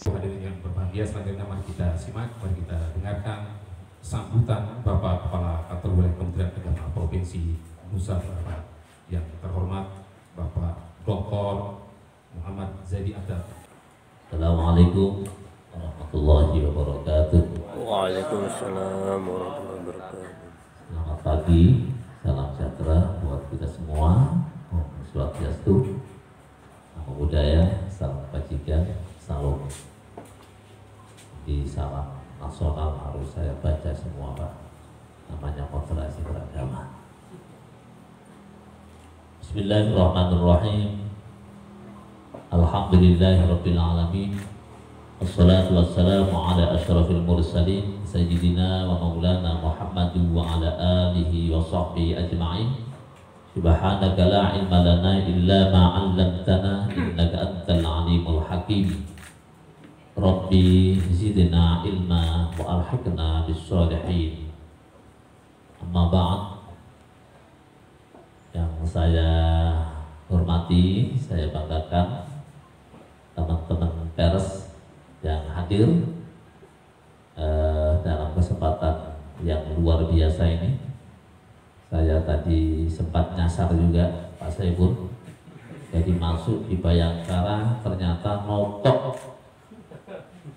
Hadirin yang berbahagia, selanjutnya mari kita simak, mari kita dengarkan sambutan Bapak Kepala Kantor Wilayah Kementerian Agama Provinsi Nusa Tenggara Barat yang terhormat Bapak Dr. Muhammad Zaidi Adab. Assalamualaikum warahmatullahi wabarakatuh. Waalaikumsalam warahmatullahi wabarakatuh. Selamat pagi, salam sejahtera buat kita semua. Om Swastiastu, Namo Buddhaya, salam kebajikan, salam. Di salam nasional harus saya baca semua, Pak. Namanya moderasi beragama. Bismillahirrahmanirrahim. Alhamdulillahirabbil alamin. Wassalatu wassalamu ala asyrafil mursalin sayyidina wa maulana Muhammadin wa ala alihi wa sahbihi ajma'in. Subhanaka la ilma lana illa ma 'allamtana innaka antal alimul hakim. Rabbi zidna ilma wa alhiqna bis sholihin. Amma ba'd. Yang saya hormati, saya banggakan teman-teman pers yang hadir dalam kesempatan yang luar biasa ini. Saya tadi sempat nyasar juga Pak Saiful, jadi masuk di Bayangkara ternyata notok,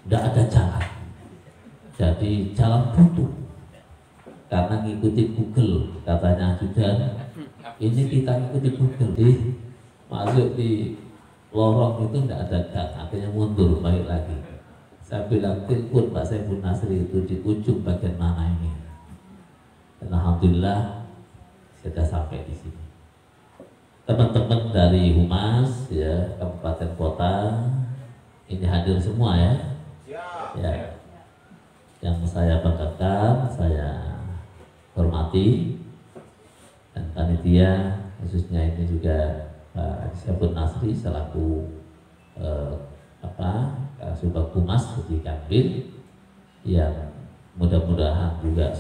tidak ada jalan, jadi jalan buntu karena ngikuti Google, katanya sudah ini kita ngikuti Google, masuk di lorong itu tidak ada gang, akhirnya mundur balik lagi. Saya bilang telepon Pak Saiful Nasri itu di ujung bagian mana ini, dan alhamdulillah sudah sampai di sini. Teman-teman dari Humas ya, kabupaten kota ini hadir semua ya. Ya, yang saya banggakan, saya hormati, dan panitia khususnya ini juga Pak Saiful Nasri selaku Kasubag Humas di Kanwil, yang mudah-mudahan juga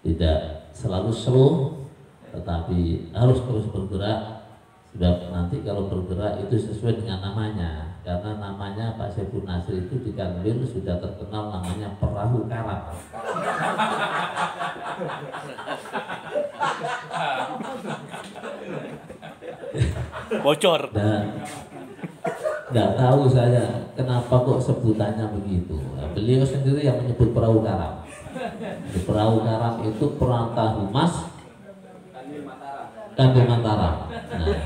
tidak selalu slow, tetapi harus terus bergerak. Sebab nanti kalau bergerak itu sesuai dengan namanya, karena namanya Pak Saiful Nasri itu di Kanwil sudah terkenal namanya perahu karam. Bocor. Dan nggak tahu saya kenapa kok sebutannya begitu. Nah, beliau sendiri yang menyebut perahu karam. Di perahu karam itu perantah Humas Kanwil Mataram. Nah,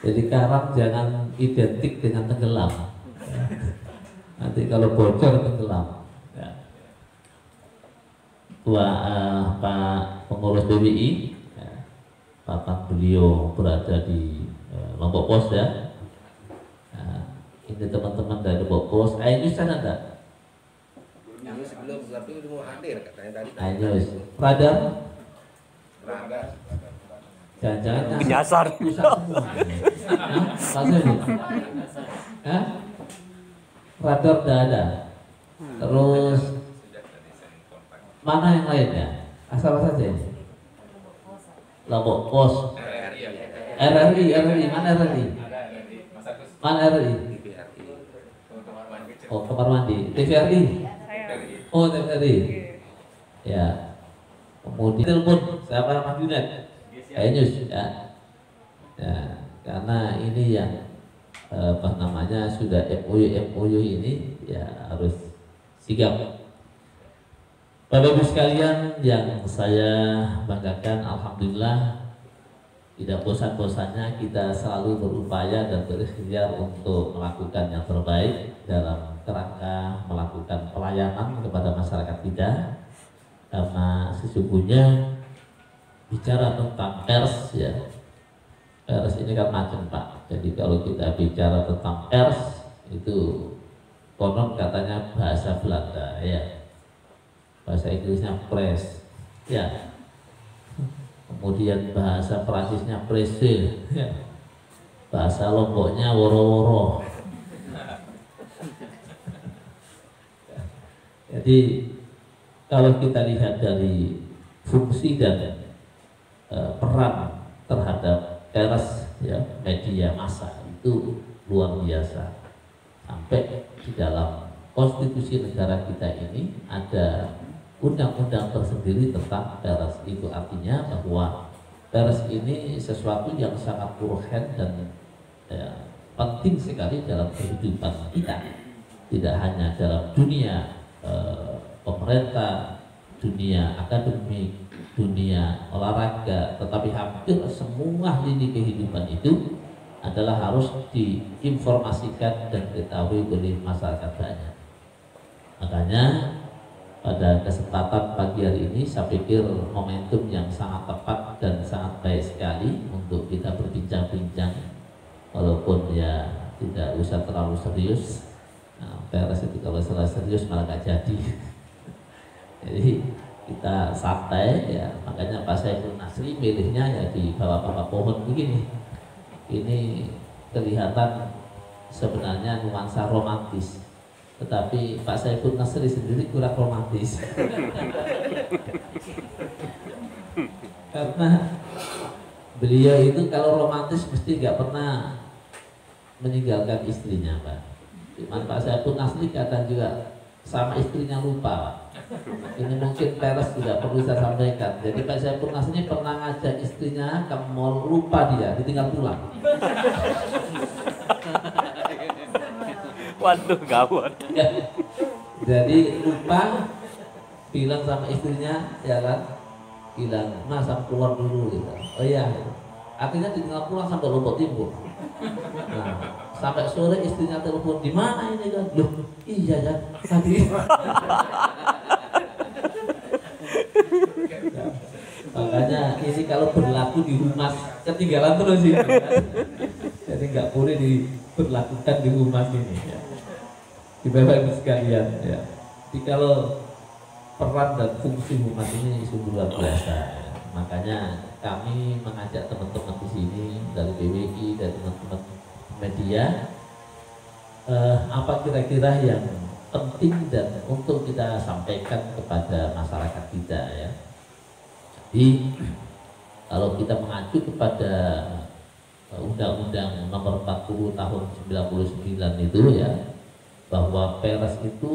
jadi karam jangan identik dengan tenggelam. Nanti kalau bocor tenggelam. Ya. Pak pengurus BWI, ya, bahkan beliau berada di Lombok Pos ya. Nah, ini teman-teman dari Lombok Pos. Ainus sana enggak? Sebelum tapi udah mau hadir katanya tadi. Ainus. Radar? Jangan-jangan Nyasar. Radar udah ada. Terus mana yang lainnya? Asal saja ini. Lombok Pos. RRI, mana RRI? Mana RRI? Oh, kamar mandi. TVRI? Oh, TVRI. Ya. Kemudian telepon siapa Mas Junet? Ainus ya. Ya, karena ini yang sudah MOU ini ya harus sigap. Bapak Ibu sekalian yang saya banggakan, alhamdulillah tidak bosan-bosannya kita selalu berupaya dan berikhtiar untuk melakukan yang terbaik dalam kerangka melakukan pelayanan kepada masyarakat kita. Karena sesungguhnya bicara tentang pers ya, pers ini kan macam Pak. Jadi kalau kita bicara tentang pers itu konon katanya bahasa Belanda ya, bahasa Inggrisnya press ya, kemudian bahasa Prancisnya presse ya, bahasa Lomboknya woro-woro. Jadi kalau kita lihat dari fungsi dan peran terhadap pers ya, media massa itu luar biasa. sampai di dalam konstitusi negara kita ini ada undang-undang tersendiri tentang pers. Itu artinya bahwa pers ini sesuatu yang sangat urgen dan penting sekali dalam kehidupan kita, tidak hanya dalam dunia pemerintah, dunia akademik, dunia olahraga, tetapi hampir semua lini kehidupan itu adalah harus diinformasikan dan diketahui oleh masyarakat banyak. Makanya pada kesempatan pagi hari ini saya pikir momentum yang sangat tepat dan sangat baik sekali untuk kita berbincang-bincang, walaupun ya tidak usah terlalu serius. Nah, pers itu kalau terlalu serius malah gak jadi. Jadi kita santai ya, makanya Pak Saiful Nasri milihnya ya di bawah-bawah pohon begini. Ini kelihatan sebenarnya nuansa romantis, tetapi Pak Saiful Nasri sendiri kurang romantis. Karena beliau itu kalau romantis mesti nggak pernah meninggalkan istrinya, Pak. Cuman Pak Saiful Nasri kadang juga sama istrinya lupa, Pak. Ini mungkin pers tidak perlu saya sampaikan. Jadi Pak Saiful Nasri pernah ngajak istrinya ke mall, lupa dia, ditinggal pulang. Waduh, gawat. Ya. Jadi lupa, bilang sama istrinya, ya kan, bilang, Mas, aku keluar dulu gitu. Oh iya, akhirnya ditinggal pulang sampai Lombok Timur. Nah, sampai sore istrinya telepon, di mana ini kan? Loh, iya ya, tadi. Ya, makanya ini kalau berlaku di humas ketinggalan terus ini. Kan? Jadi nggak boleh diberlakukan di humas ini. Ya. Di Bapak Ibu sekalian, ya. Jadi kalau peran dan fungsi humas ini sungguh luar biasa. Ya. Makanya kami mengajak teman-teman di sini dari BWI, dari teman-teman media, apa kira-kira yang penting dan untuk kita sampaikan kepada masyarakat kita ya. Jadi kalau kita mengacu kepada Undang-Undang Nomor 40 Tahun 99 itu ya, bahwa pers itu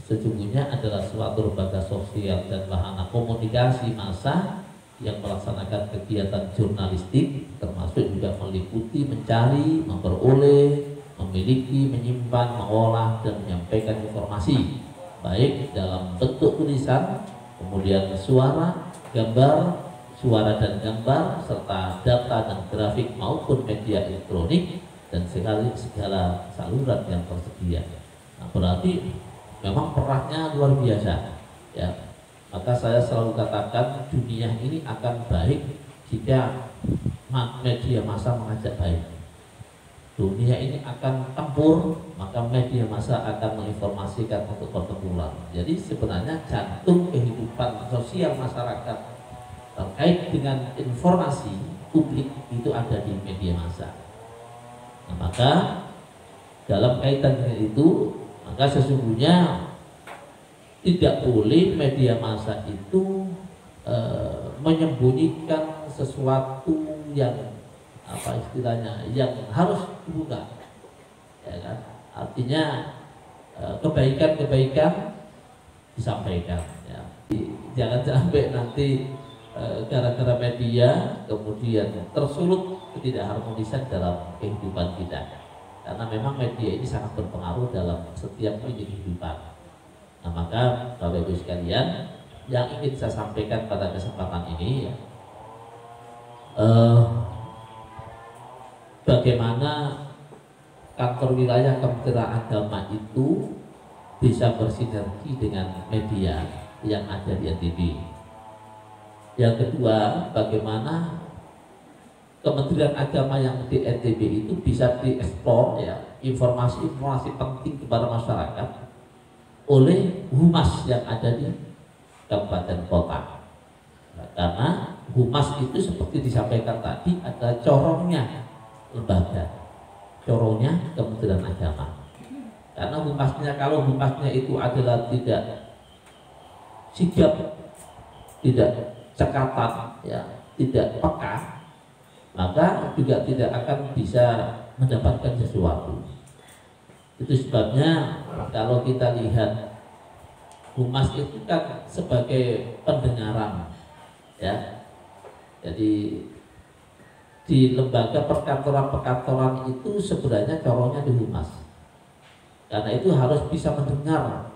sesungguhnya adalah suatu lembaga sosial dan wahana komunikasi massa yang melaksanakan kegiatan jurnalistik, termasuk juga meliputi, mencari, memperoleh, memiliki, menyimpan, mengolah, dan menyampaikan informasi baik dalam bentuk tulisan, kemudian suara, gambar, suara dan gambar, serta data dan grafik maupun media elektronik dan segala saluran yang tersedia. Nah, berarti memang perannya luar biasa ya. Maka saya selalu katakan dunia ini akan baik jika media massa mengajak baik. Dunia ini akan tempur, maka media massa akan menginformasikan untuk pertempuran. Jadi sebenarnya jantung kehidupan sosial masyarakat terkait dengan informasi publik itu ada di media massa. Nah, maka dalam kaitan dengan itu, maka sesungguhnya tidak boleh media massa itu menyembunyikan sesuatu yang apa istilahnya yang harus dibuka, ya kan? Artinya kebaikan-kebaikan disampaikan. Ya. Jangan sampai nanti gara-gara media kemudian tersulut ketidakharmonisan dalam kehidupan kita, karena memang media ini sangat berpengaruh dalam setiap kehidupan. Nah, maka Bapak Ibu sekalian, yang ingin saya sampaikan pada kesempatan ini ya, bagaimana kantor wilayah Kementerian Agama itu bisa bersinergi dengan media yang ada di NTB. Yang kedua, bagaimana Kementerian Agama yang di NTB itu bisa dieksplor ya, informasi-informasi penting kepada masyarakat oleh humas yang ada di kabupaten kota. Nah, karena humas itu seperti disampaikan tadi adalah corongnya lembaga, corongnya Kementerian Agama. Karena humasnya, kalau humasnya itu adalah tidak sigap, tidak cekatan, ya, tidak peka, maka juga tidak akan bisa mendapatkan sesuatu. Itu sebabnya kalau kita lihat humas itu kan sebagai pendengaran, ya. Jadi di lembaga perkantoran-perkantoran itu sebenarnya corongnya di humas. Karena itu harus bisa mendengar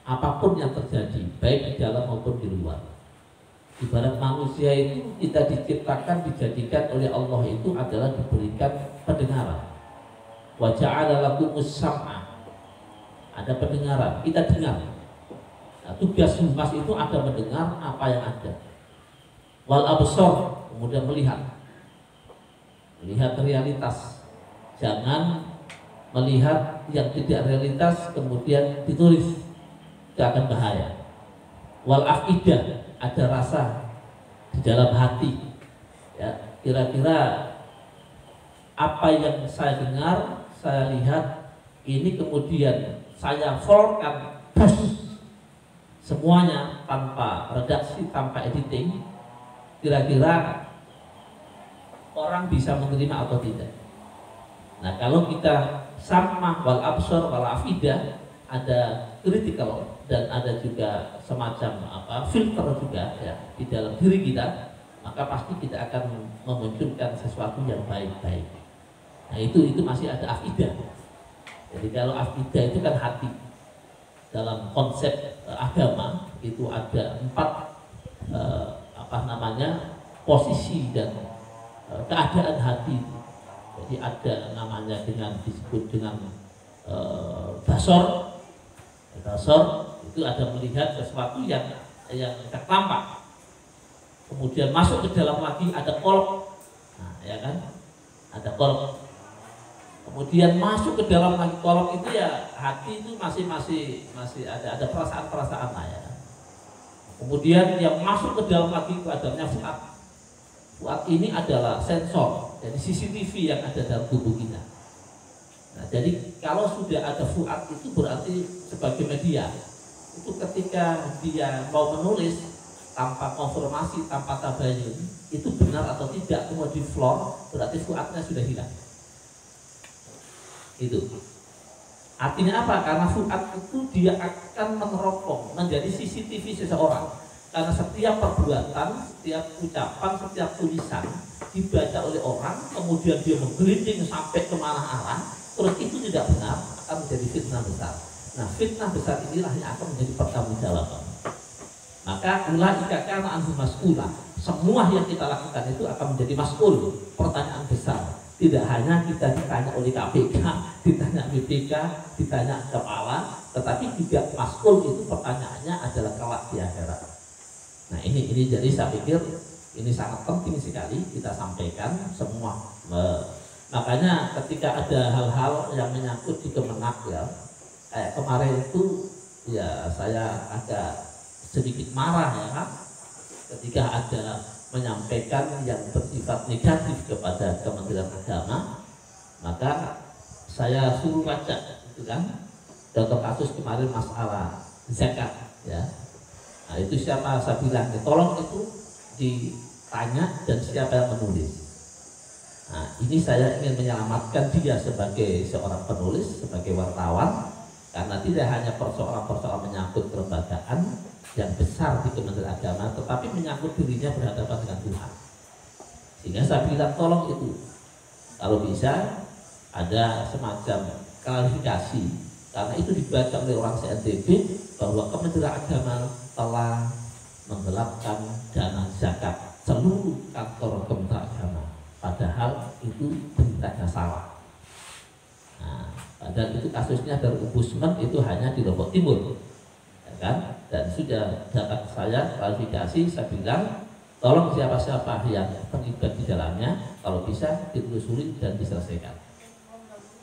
apapun yang terjadi, baik di dalam maupun di luar. Ibarat manusia itu kita diciptakan, dijadikan oleh Allah itu adalah diberikan pendengaran. Wa ja'ala lakumus sam'a. Ada pendengaran, kita dengar. Nah, tugas humas itu ada mendengar apa yang ada. Wal absar, kemudian melihat realitas. Jangan melihat yang tidak realitas kemudian ditulis, itu akan bahaya. Wal afidah, ada rasa di dalam hati, ya, kira-kira apa yang saya dengar, saya lihat, ini kemudian saya forwardkan semuanya tanpa redaksi, tanpa editing, kira-kira orang bisa menerima atau tidak. Nah, kalau kita sama wal absar wal afidah, ada critical dan ada juga semacam filter juga, ya, di dalam diri kita, maka pasti kita akan memunculkan sesuatu yang baik-baik. Nah, itu masih ada afidah. Jadi kalau afidah itu kan hati. Dalam konsep agama itu ada 4 posisi dan keadaan hati. Jadi ada namanya disebut dengan basor. Basor itu ada melihat sesuatu yang tidak tampak. Kemudian masuk ke dalam lagi ada kolok. Nah, ya kan? Ada kolok. Kemudian masuk ke dalam lagi kolok itu, ya hati itu masih ada perasaan-perasaan lah, ya. Kemudian yang masuk ke dalam lagi itu adanya fuad. Fuad ini adalah sensor, jadi CCTV yang ada dalam tubuh kita. Nah, jadi kalau sudah ada fuad itu berarti sebagai media. Itu ketika dia mau menulis tanpa konfirmasi, tanpa tabayun, itu benar atau tidak, kemudian di floor, berarti fuadnya sudah hilang. Itu artinya apa? Karena fuad itu dia akan meneropong menjadi CCTV seseorang. Karena setiap perbuatan, setiap ucapan, setiap tulisan dibaca oleh orang, kemudian dia menggelinding sampai kemana arah, terus itu tidak benar, akan menjadi fitnah besar. Nah, fitnah besar inilah yang akan menjadi pertanggungjawaban. Maka ulaika kana anhu mas'ula. Semua yang kita lakukan itu akan menjadi mas'ul, pertanyaan besar. Tidak hanya kita ditanya oleh KPK, ditanya BPK, ditanya kepala, tetapi juga mas'ul itu pertanyaannya adalah kelak di akhirat. Nah, ini jadi saya pikir ini sangat penting sekali kita sampaikan semua. Makanya ketika ada hal-hal yang menyangkut di Kemenak, ya, kayak kemarin itu, ya saya agak sedikit marah, ya kan, ketika ada menyampaikan yang bersifat negatif kepada Kementerian Agama, maka saya suruh baca, itu kan, contoh kasus kemarin masalah zakat, ya. Nah, itu siapa saya bilang, tolong itu ditanya dan siapa yang menulis. Nah, ini saya ingin menyelamatkan dia sebagai seorang penulis, sebagai wartawan, karena tidak hanya persoalan-persoalan menyangkut kelembagaan yang besar di Kementerian Agama, tetapi menyangkut dirinya berhadapan dengan Tuhan. Sehingga saya bilang tolong itu, kalau bisa ada semacam klarifikasi, karena itu dibaca oleh orang se-NTB bahwa Kementerian Agama telah menggelapkan dana zakat seluruh kantor Kementerian Agama, padahal itu beritanya salah. Nah, dan itu kasusnya dari Ombudsman itu hanya di Lombok Timur, ya kan? Dan sudah datang saya klarifikasi, saya bilang tolong siapa-siapa yang terlibat di dalamnya kalau bisa ditelusuri dan diselesaikan.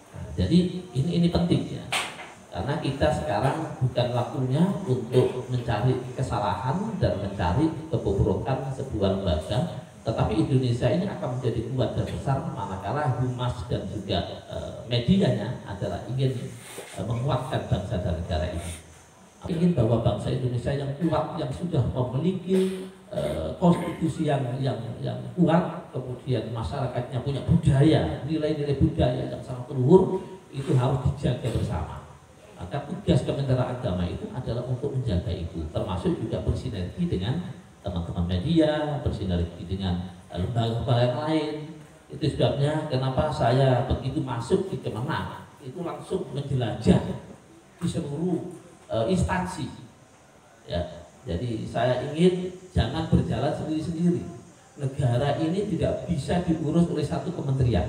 Nah, jadi ini penting, ya, karena kita sekarang bukan waktunya untuk mencari kesalahan dan mencari kebobrokan sebuah lembaga, tetapi Indonesia ini akan menjadi kuat dan besar manakala humas dan juga medianya adalah ingin menguatkan bangsa dan negara ini. Ingin bahwa bangsa Indonesia yang kuat, yang sudah memiliki konstitusi yang kuat, kemudian masyarakatnya punya budaya, nilai-nilai budaya yang sangat luhur, itu harus dijaga bersama. Maka tugas Kementerian Agama itu adalah untuk menjaga itu, termasuk juga bersinergi dengan teman-teman media, bersinergi dengan lembaga-lembaga yang lain. Itu sebabnya kenapa saya begitu masuk di Kemenang itu langsung menjelajah di seluruh instansi. Ya, jadi saya ingin jangan berjalan sendiri-sendiri. Negara ini tidak bisa diurus oleh satu kementerian.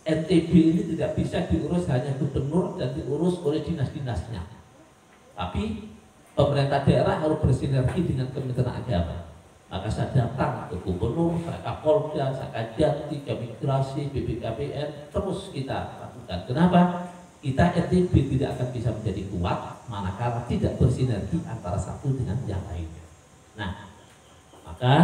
NTB ini tidak bisa diurus hanya gubernur dan diurus oleh dinas-dinasnya. Tapi pemerintah daerah harus bersinergi dengan Kementerian Agama. Maka saya datang ke gubernur, saya Kapolda, saya Kajati, Kemigrasi, BPKBN, terus kita lakukan. Kenapa? Kita NTB tidak akan bisa menjadi kuat manakala tidak bersinergi antara satu dengan yang lainnya. Nah, maka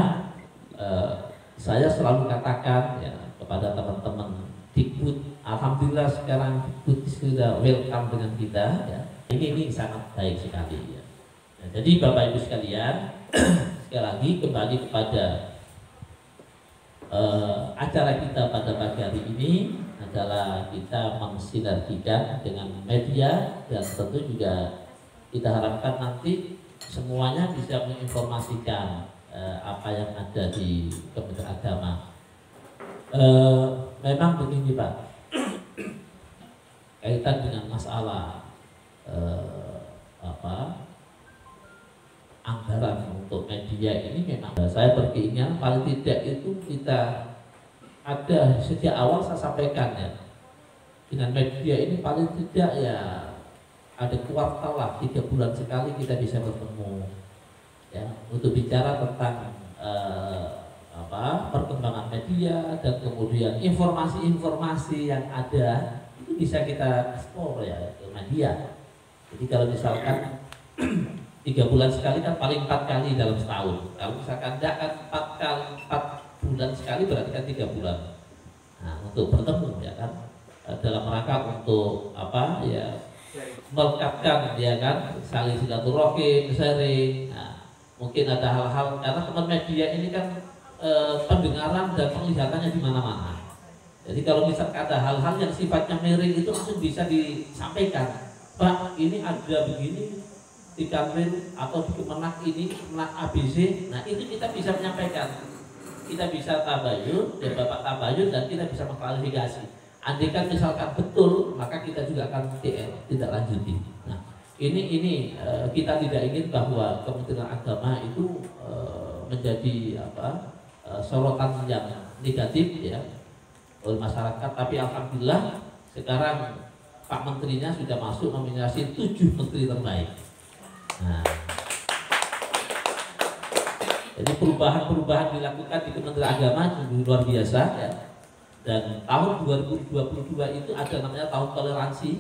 saya selalu katakan ya kepada teman-teman Dikbud, alhamdulillah sekarang Dikbud sudah welcome dengan kita ya. Ini sangat baik sekali ya. Nah, jadi Bapak Ibu sekalian, sekali lagi kembali kepada acara kita pada pagi hari ini adalah kita mensinergikan dengan media dan tentu juga kita harapkan nanti semuanya bisa menginformasikan apa yang ada di Kementerian Agama. Memang begini Pak, kaitan dengan masalah anggaran untuk media ini memang saya berkeinginan paling tidak itu kita ada sejak awal saya sampaikan ya, dengan media ini paling tidak ya ada kuartal lah 3 bulan sekali kita bisa bertemu ya untuk bicara tentang perkembangan media dan kemudian informasi-informasi yang ada itu bisa kita explore ya ke media. Jadi kalau misalkan 3 bulan sekali kan paling 4 kali dalam setahun. Kalau misalkan tidak kan 4 bulan sekali berarti kan 3 bulan. Nah, untuk bertemu ya kan dalam rangka untuk melekatkan ya kan saling silaturahim, sharing. Nah, mungkin ada hal-hal karena teman media ini kan pendengaran dan penglihatannya di mana-mana. Jadi kalau misalkan ada hal-hal yang sifatnya miring itu langsung bisa disampaikan. Pak, ini ada begini di Kanwil atau di Kemenak ini Kemenak ABC. Nah itu kita bisa menyampaikan, kita bisa tabayun, ya Bapak tabayun dan kita bisa mengklarifikasi. Andaikan misalkan betul, maka kita juga akan tidak lanjuti. Nah ini kita tidak ingin bahwa Kementerian Agama itu menjadi sorotan yang negatif ya oleh masyarakat. Tapi alhamdulillah sekarang Pak Menterinya sudah masuk nominasi 7 menteri terbaik. Nah, jadi perubahan-perubahan dilakukan di Kementerian Agama sungguh luar biasa ya. Dan tahun 2022 itu ada namanya tahun toleransi,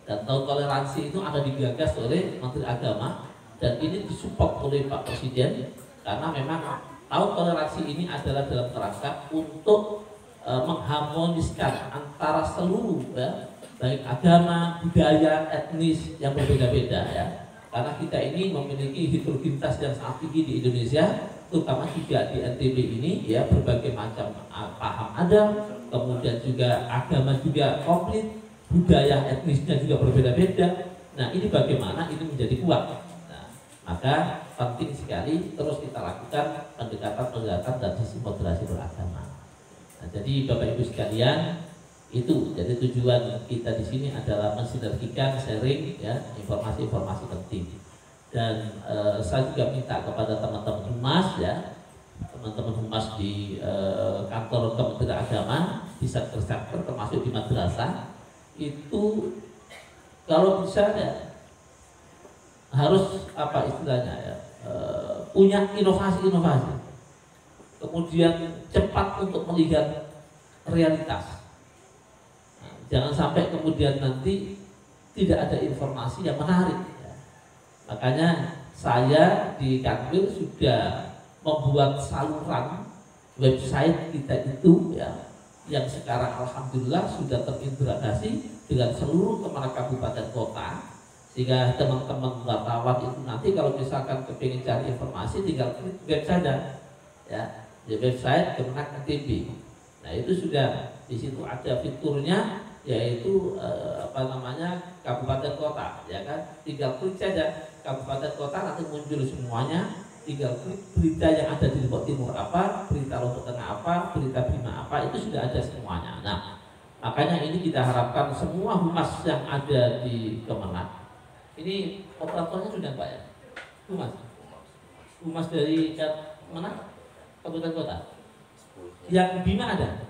dan tahun toleransi itu ada digagas oleh Menteri Agama dan ini disupport oleh Pak Presiden karena memang tahun toleransi ini adalah dalam kerangka untuk mengharmoniskan antara seluruh ya, baik agama, budaya, etnis yang berbeda-beda ya. Karena kita ini memiliki heterogenitas yang sangat tinggi di Indonesia, terutama juga di NTB ini ya, berbagai macam paham ada, kemudian juga agama juga komplit, budaya etnisnya juga berbeda-beda. Nah ini bagaimana ini menjadi kuat. Nah, maka penting sekali terus kita lakukan pendekatan dan sisi moderasi beragama. Nah, jadi Bapak Ibu sekalian, itu jadi tujuan kita di sini adalah mensinergikan, sharing ya informasi-informasi penting. Dan saya juga minta kepada teman-teman humas ya, teman-teman humas di kantor Kementerian Agama di sektor-sektor termasuk di madrasah itu kalau bisa ya harus istilahnya ya punya inovasi-inovasi, kemudian cepat untuk melihat realitas. Jangan sampai kemudian nanti tidak ada informasi yang menarik ya. Makanya saya di Kanwil sudah membuat saluran website kita itu ya, yang sekarang alhamdulillah sudah terintegrasi dengan seluruh Kemenak Kabupaten Kota, sehingga teman-teman wartawan itu nanti kalau misalkan kepingin cari informasi tinggal klik web saja ya, di website Kemenak NTB. Nah itu sudah di situ ada fiturnya yaitu kabupaten kota, ya kan? Tinggal klik saja kabupaten kota nanti muncul semuanya. Tinggal klik berita yang ada di Lombok Timur apa, berita Lombok Tengah apa, berita Bima apa, itu sudah ada semuanya. Nah, makanya ini kita harapkan semua humas yang ada di Kemenak, ini operatornya sudah Pak ya? Humas dari mana? Kabupaten kota. Yang Bima ada?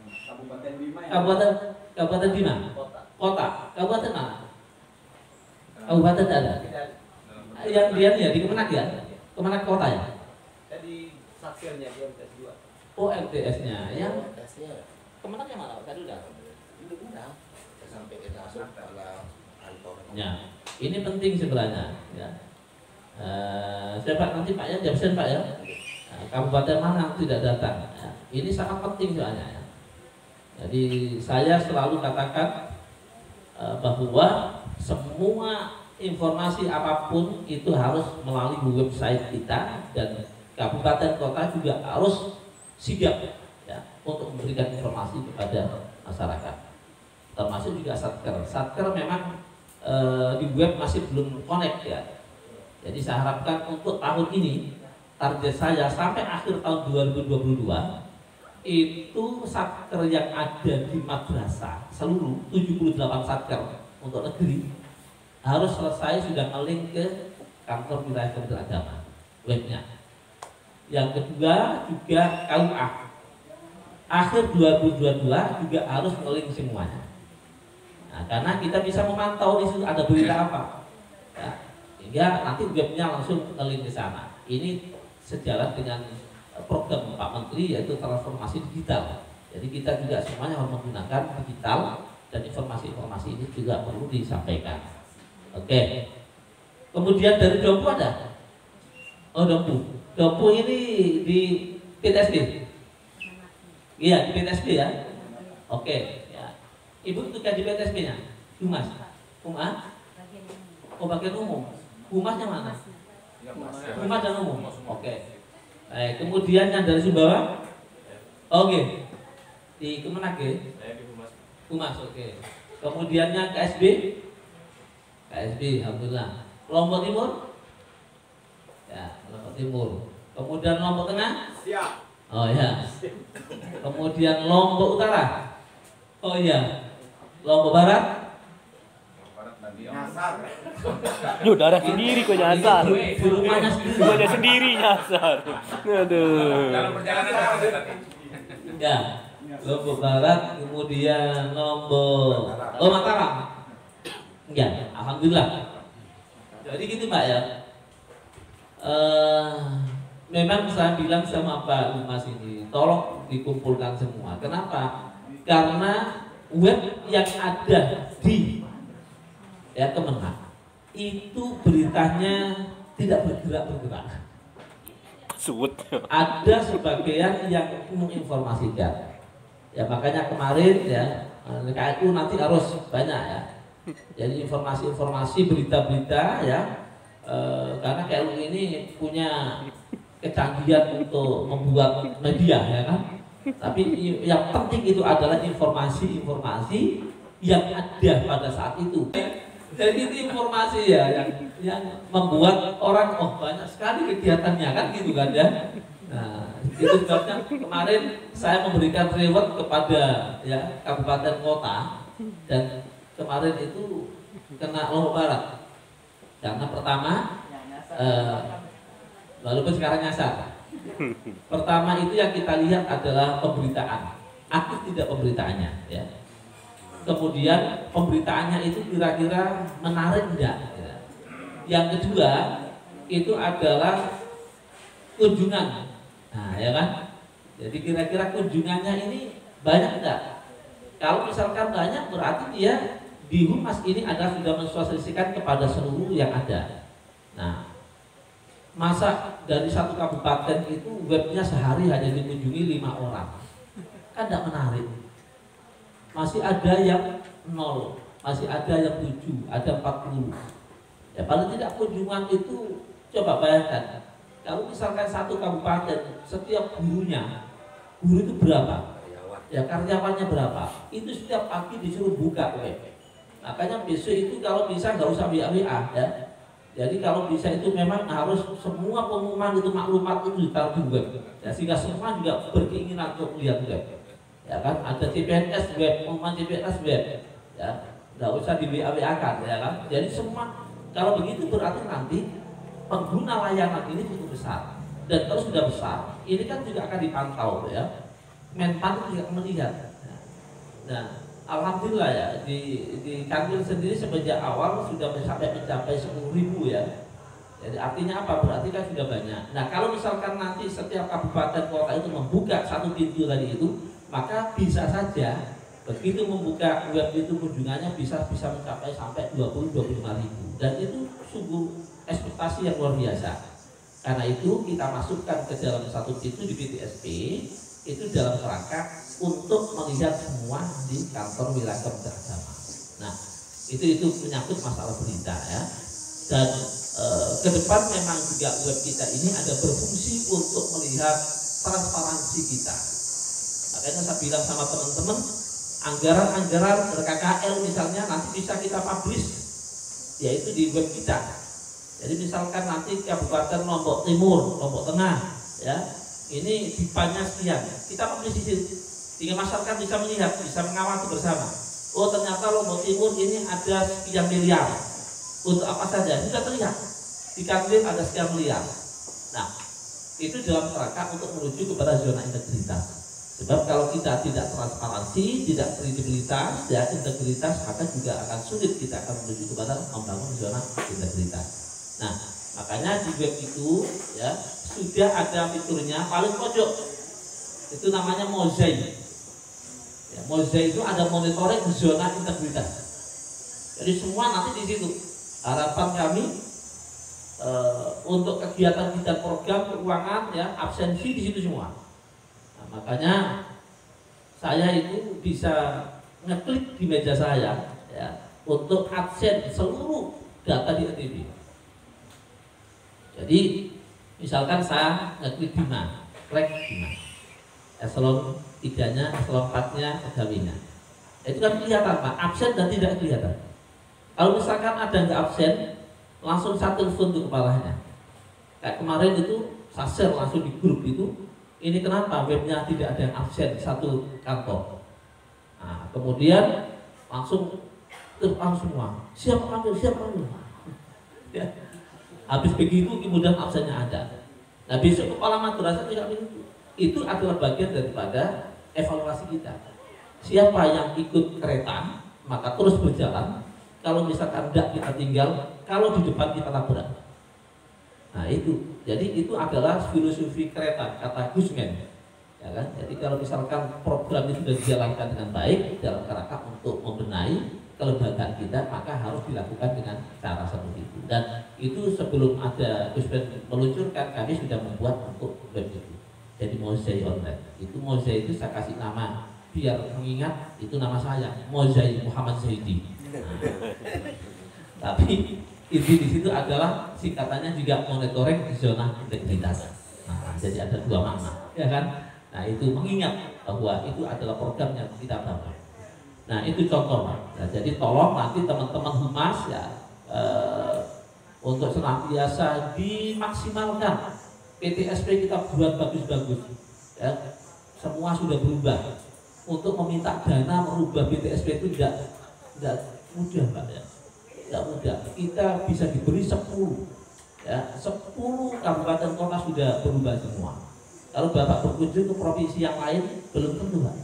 Kabupaten Bima ya? Kabupaten Bima? Kota. Kabupaten mana? Kabupaten ada? Yang dia ya di Kemenak ya? Kemenak kota ya? Jadi saksirnya di MTS 2. Oh MTS-nya. Yang Tesnya Kemenak yang mana? Tadi udah. itu udah sampai kita masuk pada kantor. Ya, ini penting sebenarnya. Ya. Siapa nanti Pak ya? Jabsen Pak ya? Kabupaten mana yang tidak datang? Ya. Ini sangat penting soalnya. Ya. Jadi saya selalu katakan bahwa semua informasi apapun itu harus melalui website kita, dan kabupaten kota juga harus sigap ya untuk memberikan informasi kepada masyarakat, termasuk juga satker. Satker memang di web masih belum connect ya. Jadi saya harapkan untuk tahun ini target saya sampai akhir tahun 2022 itu satker yang ada di madrasah seluruh 78 satker untuk negeri harus selesai sudah nge-link ke kantor wilayah Kementerian Agama webnya. Yang kedua juga KUA akhir 2022 juga harus nge-link semuanya. Nah, karena kita bisa memantau di situ ada berita apa, ya, hingga nanti webnya langsung nge-link ke sana. Ini sejalan dengan program Pak Menteri yaitu transformasi digital. Jadi kita juga semuanya harus menggunakan digital, dan informasi-informasi ini juga perlu disampaikan. Oke. Kemudian dari Dompu ada? Oh Dompu. Dompu ini di PTSB. Iya di PTSB ya. Oke. Ya. Ibu juga di PTSB-nya. Humas. Humas? Oh bagian umum. Humasnya mana? Humas dan umum. Oke. Baik. Kemudian yang dari Sumbawa? Oke. Di Kemenak ya? Humas. Oke. Kemudian yang KSB? KSB, alhamdulillah. Lombok Timur, ya Lombok Timur. Kemudian Lombok Tengah, Siap. oh ya. Kemudian Lombok Utara, oh iya. Lombok Barat, Nyasar. Lu darah sendiri kok nyasar. Di rumahnya sendiri. Gua ada sendiri nyasar. Aduh. Ya, Lombok Barat, kemudian Lombok, oh Mataram. Ya, alhamdulillah. Jadi gitu Pak ya. Memang saya bilang sama Pak Humas ini, tolong dikumpulkan semua. Kenapa? Karena web yang ada di Kemenak itu beritanya tidak bergerak. Suwet. Ada sebagian yang menginformasikan. Ya makanya kemarin ya KNU nanti harus banyak ya. Jadi informasi-informasi, berita-berita ya, karena KLU ini punya kecanggihan untuk membuat media ya kan. Tapi yang penting itu adalah informasi-informasi yang ada pada saat itu. Jadi itu informasi ya yang membuat orang banyak sekali kegiatannya kan gitu kan ya. Nah itu sebabnya kemarin saya memberikan reward kepada ya kabupaten kota, dan kemarin itu kena Lombok Barat karena pertama walaupun sekarang nyasar. Pertama itu yang kita lihat adalah pemberitaan, aktif tidak pemberitaannya ya. Kemudian pemberitaannya itu kira-kira menarik enggak ya. Yang kedua itu adalah kunjungan. Nah ya kan, jadi kira-kira kunjungannya ini banyak enggak. Kalau misalkan banyak berarti dia di Humas ini adalah sudah mensosialisasikan kepada seluruh yang ada. Nah, masa dari satu kabupaten itu webnya sehari hanya dikunjungi 5 orang, kan tidak menarik. Masih ada yang 0, masih ada yang 7, ada 40. Ya paling tidak kunjungan itu coba bayangkan. Kalau misalkan satu kabupaten setiap guru itu berapa? ya karyawannya berapa, itu setiap pagi disuruh buka web. Makanya besok itu kalau bisa nggak usah WA ya. Jadi kalau bisa itu memang harus semua pengumuman itu maklumat itu ditaruh di web. Ya, sehingga semua juga berkeinginan untuk melihat web. Ya kan, ada CPNS web, pengumuman CPNS web. Ya, nggak usah di WA kan, ya kan. Jadi semua kalau begitu berarti nanti pengguna layanan ini cukup besar. Dan kalau sudah besar, ini kan juga akan dipantau ya. Menpan juga melihat. Nah, alhamdulillah ya di Kanwil sendiri semenjak awal sudah sampai mencapai 10.000 ya. Jadi artinya apa? Berarti kan sudah banyak. Nah, kalau misalkan nanti setiap kabupaten kota itu membuka satu pintu tadi itu, maka bisa saja begitu membuka web itu kunjungannya bisa mencapai sampai 20-25.000. Dan itu sungguh ekspektasi yang luar biasa. Karena itu kita masukkan ke dalam satu pintu di PTSP itu dalam kerangka untuk melihat semua di kantor wilayah Kementerian Agama. Nah, itu menyangkut masalah berita ya. Dan ke depan memang juga web kita ini ada berfungsi untuk melihat transparansi kita. Makanya saya bilang sama teman-teman, anggaran RKKL misalnya nanti bisa kita publish, yaitu di web kita. Jadi misalkan nanti Kabupaten Lombok Timur, Lombok Tengah, ya, ini bipanya sekian, kita publish di situ, sehingga masyarakat bisa melihat, bisa mengawasi bersama. Oh ternyata Lombok Timur ini ada sekian miliar, untuk apa saja? Sudah terlihat, di Kanwil ada sekian miliar. Nah, itu dalam kerangka untuk menuju kepada zona integritas. Sebab kalau kita tidak transparansi, tidak kredibilitas, dan integritas, maka juga akan sulit kita akan menuju kepada membangun zona integritas. Nah, makanya di web itu ya sudah ada fiturnya paling pojok. Itu namanya mozaik. Ya, mozaik itu ada monitoring zona integritas. Jadi semua nanti di situ. Harapan kami untuk kegiatan kita program keuangan ya absensi di situ semua. Nah, makanya saya itu bisa ngeklik di meja saya ya untuk absen seluruh data di NTB. Jadi misalkan saya ngeklik Bima, klik Bima, eselon 3-nya, eselon 4-nya, pegawainya. Itu kan kelihatan Pak, absen dan tidak kelihatan. Kalau misalkan ada nggak absen, langsung saya telepon ke kepalanya. Kayak kemarin itu saya share langsung di grup itu, ini kenapa webnya tidak ada yang absen satu kantor. Nah, kemudian langsung terbang semua, siap panggil. Ya. Habis begitu kemudian absennya ada. Nah besok kepala madrasah tidak begitu. Itu adalah bagian daripada evaluasi kita. Siapa yang ikut kereta maka terus berjalan. Kalau misalkan tidak kita tinggal, kalau di depan kita tabrak. Nah itu, jadi itu adalah filosofi kereta kata Gusman. Ya kan? Jadi kalau misalkan program itu sudah dijalankan dengan baik dalam kerangka untuk membenahi kelembagaan kita, maka harus dilakukan dengan cara seperti itu. Dan itu sebelum ada Gusman meluncurkan, kami sudah membuat untuk web itu. Jadi Mozaik Online. Itu Mozaik itu saya kasih nama biar mengingat itu nama saya, Mozaik Muhammad Zaidi. Nah, tapi inti di situ adalah singkatannya juga monitoring zona integritas. Nah, jadi ada dua makna, ya kan? Nah itu mengingat bahwa itu adalah program yang kita bangun. Nah itu contoh, nah, jadi tolong nanti teman-teman humas ya untuk senantiasa dimaksimalkan PTSP kita buat bagus-bagus. Ya, semua sudah berubah. Untuk meminta dana merubah PTSP itu tidak mudah Pak ya, tidak mudah. Kita bisa diberi 10, ya 10 kabupaten kota sudah berubah semua. Kalau Bapak berkunjung ke provinsi yang lain belum tentu Pak.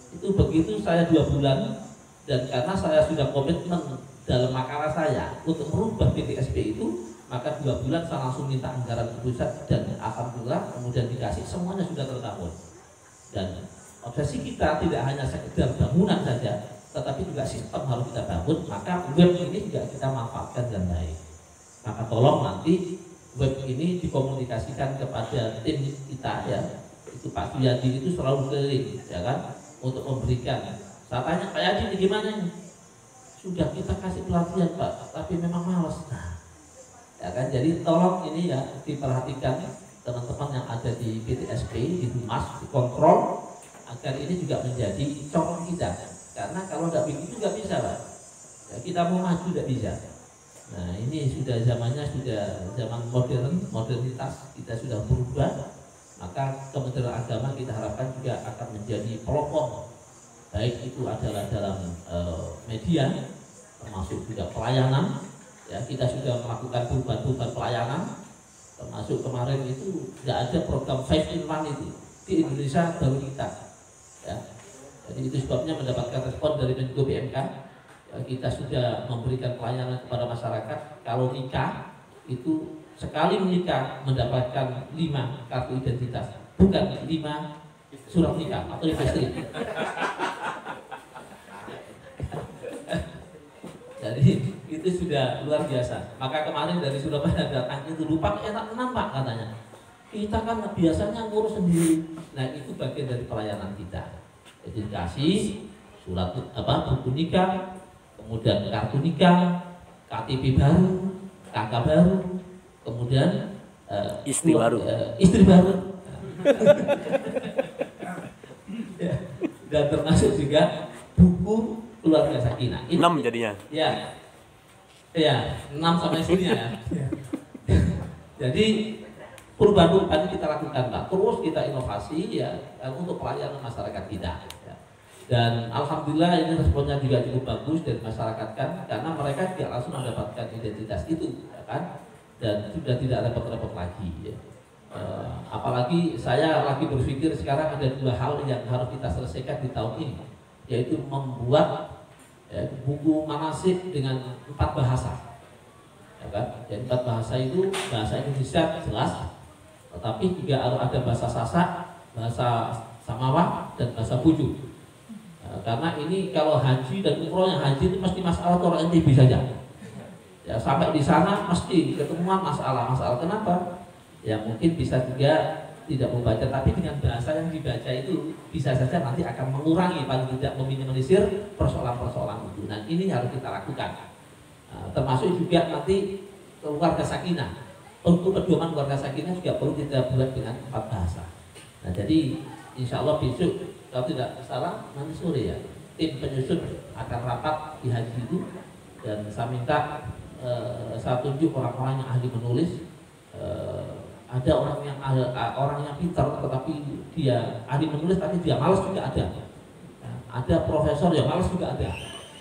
Itu begitu saya 2 bulan dan karena saya sudah komitmen dalam makalah saya untuk merubah PTSP itu, maka 2 bulan saya langsung minta anggaran ke pusat dan alhamdulillah kemudian dikasih, semuanya sudah terbangun. Dan obsesi kita tidak hanya sekedar bangunan saja, tetapi juga sistem harus kita bangun, maka web ini juga kita manfaatkan dengan baik. Maka tolong nanti web ini dikomunikasikan kepada tim kita ya, itu Pak Suyadi itu selalu keliling ya kan, untuk memberikan. Saya tanya Pak Yadi ini gimana nih? Sudah kita kasih pelatihan Pak, tapi memang malas. Nah, ya kan, jadi tolong ini ya diperhatikan teman-teman yang ada di PTSP, di Humas, dikontrol agar ini juga menjadi corong kita. Karena kalau tidak begitu nggak bisa, Pak. Ya, kita mau maju tidak bisa. Nah, ini sudah zamannya sudah zaman modernitas, kita sudah berubah. Maka Kementerian Agama kita harapkan juga akan menjadi pelopor, baik itu adalah dalam media, termasuk juga pelayanan. Ya, kita sudah melakukan perubahan pelayanan, termasuk kemarin itu tidak ada program 5-in-1 itu di Indonesia baru kita. Ya, jadi itu sebabnya mendapatkan respon dari Menko PMK. Ya, kita sudah memberikan pelayanan kepada masyarakat. Kalau nikah itu sekali menikah mendapatkan 5 kartu identitas, bukan 5 surat nikah atau istri. Jadi itu sudah luar biasa. Maka kemarin dari Surabaya datang itu lupa enak nampak katanya. Kita kan biasanya ngurus sendiri. Nah, itu bagian dari pelayanan kita. Jadi dikasih surat buku nikah, kemudian kartu nikah, KTP baru, KK baru, kemudian Istri baru. Istri baru. Ya, dan termasuk juga buku keluarga sakinah. 6 jadinya. Ya, ya 6 sama istrinya ya. Jadi perubahan-perubahan kita lakukan, Pak. Terus kita inovasi ya untuk pelayanan masyarakat kita. Ya. Dan alhamdulillah ini responnya juga cukup bagus dari masyarakat kan, karena mereka tidak langsung mendapatkan identitas itu, ya kan? Dan sudah tidak repot-repot lagi. Ya. Apalagi saya lagi berpikir sekarang ada 2 hal yang harus kita selesaikan di tahun ini, yaitu membuat buku manasik dengan 4 bahasa. Ya kan? Dan 4 bahasa itu bahasa Indonesia jelas, tetapi juga harus ada bahasa Sasak, bahasa Samawa, dan bahasa Buju. Karena ini kalau haji dan umroh, yang haji itu mesti masalah Quran NTB saja. Ya, sampai di sana mesti ketemuan masalah. Kenapa? Ya mungkin bisa juga tidak membaca, tapi dengan bahasa yang dibaca itu bisa saja nanti akan mengurangi, paling tidak meminimalisir persoalan-persoalan itu. Nah, ini harus kita lakukan. Termasuk juga nanti keluarga sakinah. Untuk pedoman keluarga sakinah juga perlu kita buat dengan 4 bahasa. Nah, jadi insya Allah besok kalau tidak salah nanti sore ya tim penyusun akan rapat di haji itu, dan saya minta saya tunjuk orang-orang yang ahli menulis. Ada orang yang pintar tetapi dia ahli menulis tapi dia malas juga ada. Ada profesor yang malas juga ada.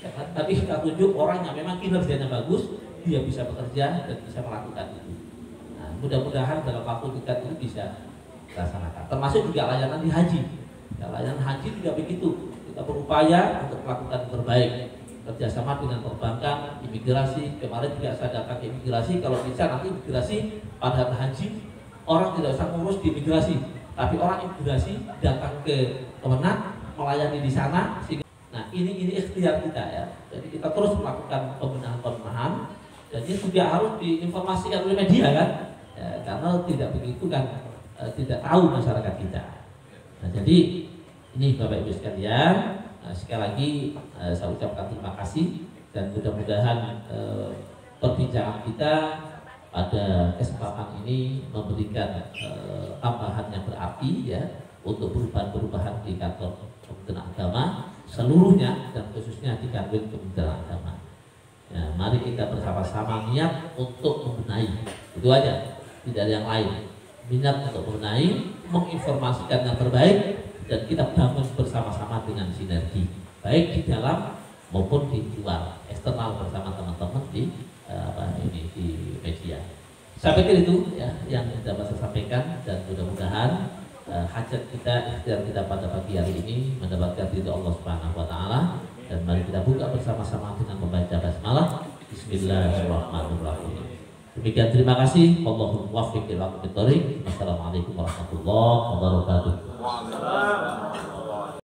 Ya, tapi kita tunjuk orang yang memang kinerjanya bagus, dia bisa bekerja dan bisa melakukan itu. Nah, mudah-mudahan dalam waktu dekat ini bisa dilaksanakan. Termasuk juga layanan di haji. Ya, layanan haji juga begitu. Kita berupaya untuk melakukan yang terbaik, kerjasama dengan perbankan, imigrasi. Kemarin juga saya datang ke imigrasi. Kalau bisa nanti imigrasi pada haji orang tidak usah ngurus di imigrasi, tapi orang imigrasi datang ke Kemenak melayani di sana. Nah, ini ikhtiar kita ya. Jadi kita terus melakukan pembenahan, dan ini juga harus diinformasikan oleh media kan, ya, karena tidak begitu kan tidak tahu masyarakat kita. Nah, jadi ini Bapak Ibu sekalian, sekali lagi saya ucapkan terima kasih, dan mudah-mudahan perbincangan kita pada kesempatan ini memberikan tambahan yang berarti ya untuk perubahan-perubahan di kantor Kementerian Agama seluruhnya, dan khususnya di kantor Kementerian Agama. Ya, mari kita bersama-sama niat untuk membenahi, itu aja, tidak ada yang lain. Minat untuk membenahi, menginformasikan yang terbaik, dan kita bangun bersama-sama dengan sinergi, baik di dalam maupun di luar, eksternal bersama teman-teman di di media. Saya pikir itu ya yang dapat saya sampaikan, dan mudah-mudahan hajat kita, ikhtiar kita pada pagi hari ini mendapatkan ridho Allah Subhanahu wa taala, dan mari kita buka bersama-sama dengan membaca basmalah. Bismillahirrahmanirrahim. Demikian, terima kasih. Wallahul muwaffiq ila aqwamit thoriq. Wassalamualaikum warahmatullahi wabarakatuh.